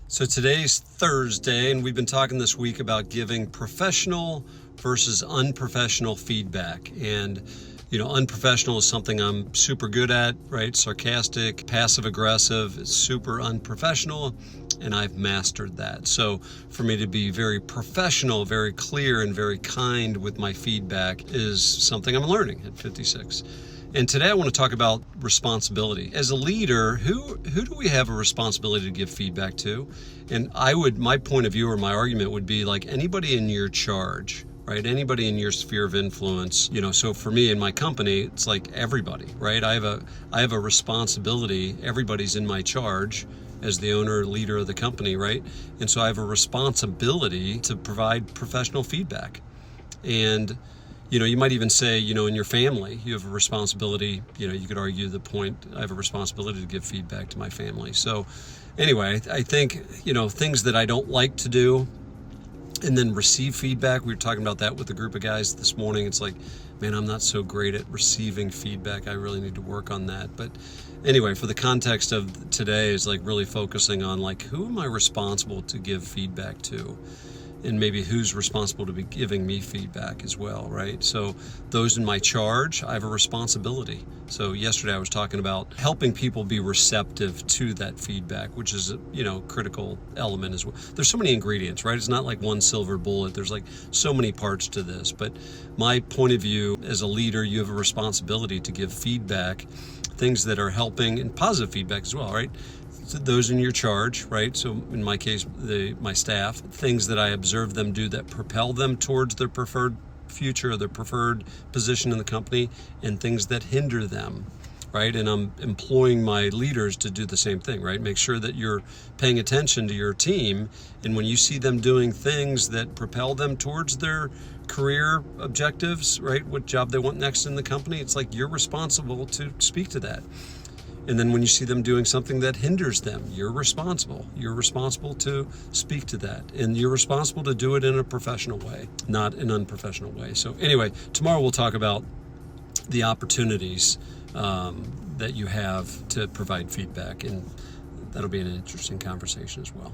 So today's Thursday, and we've been talking this week about giving professional versus unprofessional feedback. And, unprofessional is something I'm super good at, right? Sarcastic, passive aggressive, it's super unprofessional, and I've mastered that. So for me to be very professional, very clear, and very kind with my feedback is something I'm learning at 56. And today I want to talk about responsibility. As a leader, who do we have a responsibility to give feedback to? And my point of view or my argument would be like anybody in your charge, right? Anybody in your sphere of influence, so for me in my company, it's like everybody, right? I have a responsibility. Everybody's in my charge as the owner, leader of the company, right? And so I have a responsibility to provide professional feedback. And you might even say, in your family, you have a responsibility. You could argue the point, I have a responsibility to give feedback to my family. So anyway, I think, things that I don't like to do and then receive feedback. We were talking about that with a group of guys this morning. It's like, man, I'm not so great at receiving feedback. I really need to work on that. But anyway, for the context of today is like really focusing on like, who am I responsible to give feedback to? And maybe who's responsible to be giving me feedback as well, right? So those in my charge, I have a responsibility. So yesterday I was talking about helping people be receptive to that feedback, which is a critical element as well. There's so many ingredients, right? It's not like one silver bullet. There's like so many parts to this. But my point of view as a leader, you have a responsibility to give feedback, things that are helping, and positive feedback as well, right? Those in your charge, right? So in my case, my staff, things that I observe them do that propel them towards their preferred future or their preferred position in the company, and things that hinder them, right? And I'm employing my leaders to do the same thing, right? Make sure that you're paying attention to your team, and when you see them doing things that propel them towards their career objectives, right? What job they want next in the company, it's like you're responsible to speak to that. And then when you see them doing something that hinders them, you're responsible. You're responsible to speak to that. And you're responsible to do it in a professional way, not an unprofessional way. So anyway, tomorrow we'll talk about the opportunities that you have to provide feedback. And that'll be an interesting conversation as well.